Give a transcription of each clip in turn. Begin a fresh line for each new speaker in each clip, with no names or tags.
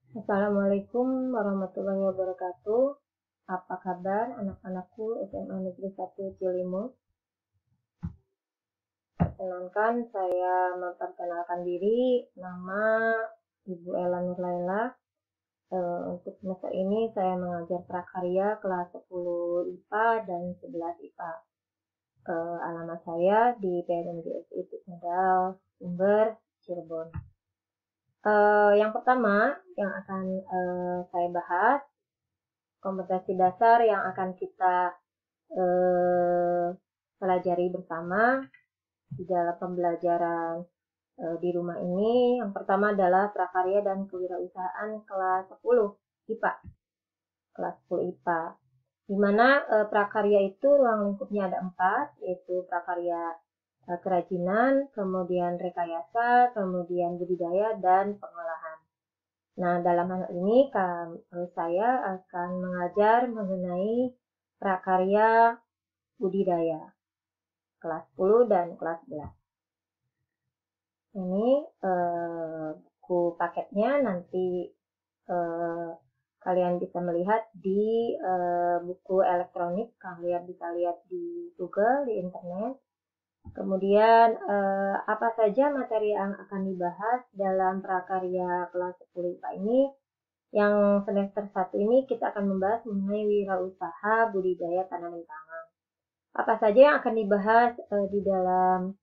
Assalamualaikum warahmatullahi wabarakatuh. Apa kabar anak-anakku SMA Negeri 1 Cilimus? Perkenalkan, saya memperkenalkan diri, nama Ibu Ella Nurlaila. Untuk semester ini saya mengajar prakarya kelas 10 IPA dan 11 IPA. Alamat saya di PNMGSI Medal Sumber, Cirebon. Yang pertama yang akan saya bahas, kompetensi dasar yang akan kita pelajari bersama di dalam pembelajaran di rumah ini. Yang pertama adalah prakarya dan kewirausahaan kelas 10 IPA. Kelas 10 IPA. Di mana prakarya itu ruang lingkupnya ada 4, yaitu prakarya kerajinan, kemudian rekayasa, kemudian budidaya, dan pengolahan. Nah, dalam hal ini saya akan mengajar mengenai prakarya budidaya kelas 10 dan kelas 11. Ini buku paketnya, nanti kalian bisa melihat di buku elektronik, kalian bisa lihat di Google, di internet. Kemudian apa saja materi yang akan dibahas dalam prakarya kelas 10 IPA ini? Yang semester 1 ini kita akan membahas mengenai wirausaha budidaya tanaman pangan. Apa saja yang akan dibahas di dalam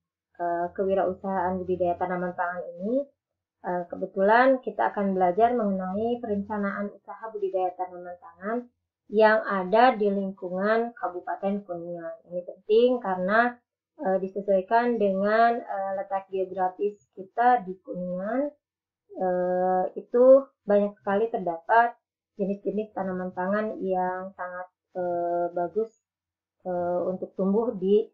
kewirausahaan budidaya tanaman pangan ini? Kebetulan kita akan belajar mengenai perencanaan usaha budidaya tanaman pangan yang ada di lingkungan Kabupaten Kuningan. Ini penting karena disesuaikan dengan letak geografis kita di Kuningan. Itu banyak sekali terdapat jenis-jenis tanaman pangan yang sangat bagus untuk tumbuh di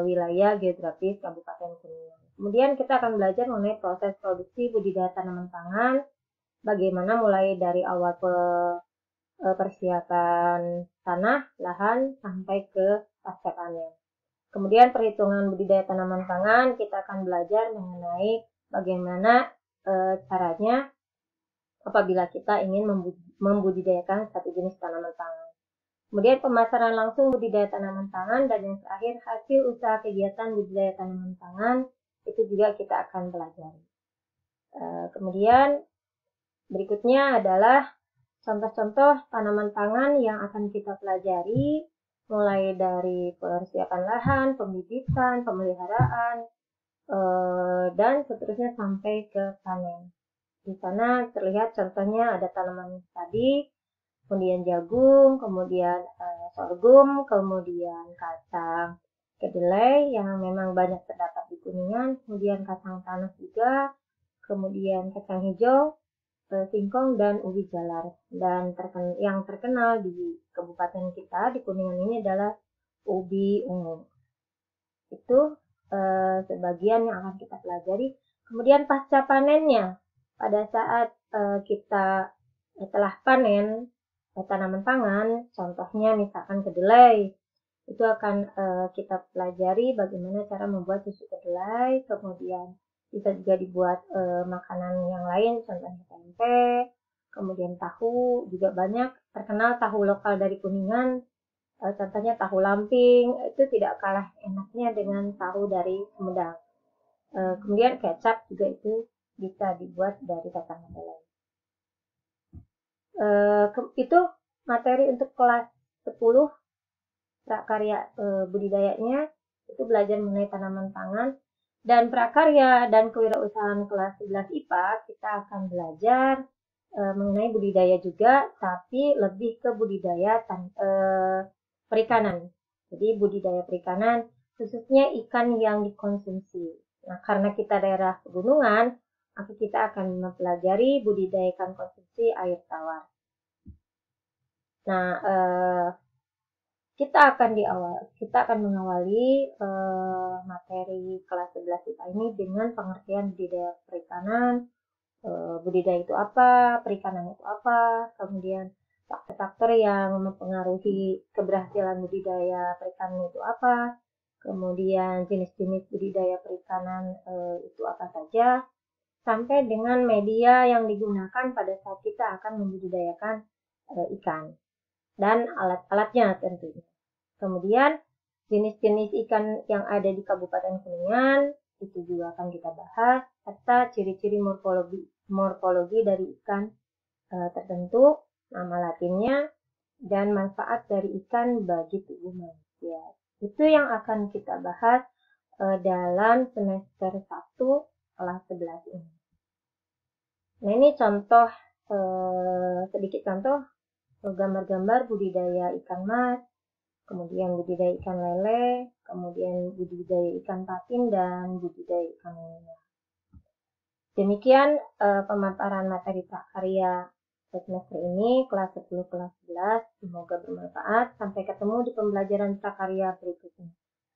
wilayah geografis Kabupaten Kuningan. Kemudian kita akan belajar mengenai proses produksi budidaya tanaman pangan, bagaimana mulai dari awal persiapan tanah, lahan, sampai ke pasca panen. Kemudian perhitungan budidaya tanaman pangan, kita akan belajar mengenai bagaimana caranya apabila kita ingin membudidayakan satu jenis tanaman pangan. Kemudian pemasaran langsung budidaya tanaman pangan, dan yang terakhir hasil usaha kegiatan budidaya tanaman pangan, itu juga kita akan pelajari. Kemudian berikutnya adalah contoh-contoh tanaman pangan yang akan kita pelajari, mulai dari persiapan lahan, pembibitan, pemeliharaan, dan seterusnya sampai ke panen. Di sana terlihat contohnya ada tanaman padi, kemudian jagung, kemudian sorghum, kemudian kacang kedelai yang memang banyak terdapat di Kuningan, kemudian kacang tanah juga, kemudian kacang hijau, singkong, dan ubi jalar. Dan yang terkenal di kabupaten kita di Kuningan ini adalah ubi ungu. Itu sebagian yang akan kita pelajari. Kemudian pasca panennya, pada saat kita telah panen tanaman pangan, contohnya misalkan kedelai, itu akan kita pelajari bagaimana cara membuat susu kedelai, kemudian bisa juga dibuat makanan yang lain, contohnya tempe, kemudian tahu, juga banyak terkenal tahu lokal dari Kuningan, contohnya tahu lamping, itu tidak kalah enaknya dengan tahu dari Sumedang. Kemudian kecap juga itu bisa dibuat dari kacang kedelai. Itu materi untuk kelas 10 prakarya budidayanya, itu belajar mengenai tanaman pangan. Dan prakarya dan kewirausahaan kelas 11 IPA kita akan belajar mengenai budidaya juga, tapi lebih ke budidaya perikanan. Jadi budidaya perikanan khususnya ikan yang dikonsumsi. Nah, karena kita daerah pegunungan, maka kita akan mempelajari budidaya ikan konsumsi air tawar. Nah, kita akan mengawali materi kelas 11 IPA ini dengan pengertian budidaya perikanan. Budidaya itu apa, perikanan itu apa, kemudian faktor-faktor yang mempengaruhi keberhasilan budidaya perikanan itu apa, kemudian jenis-jenis budidaya perikanan itu apa saja, sampai dengan media yang digunakan pada saat kita akan membudidayakan ikan dan alat-alatnya tentunya. Kemudian jenis-jenis ikan yang ada di Kabupaten Kuningan itu juga akan kita bahas, serta ciri-ciri morfologi dari ikan tertentu, nama latinnya, dan manfaat dari ikan bagi tubuh manusia. Itu yang akan kita bahas dalam semester 1 kelas 11 ini. Nah, ini contoh, sedikit contoh gambar-gambar budidaya ikan mas, kemudian budidaya ikan lele, kemudian budidaya ikan patin, dan budidaya ikan lele. Demikian pemaparan materi prakarya semester ini, kelas 10, kelas 11. Semoga bermanfaat. Sampai ketemu di pembelajaran prakarya berikutnya.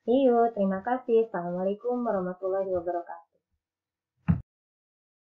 See you. Terima kasih. Assalamualaikum warahmatullahi wabarakatuh.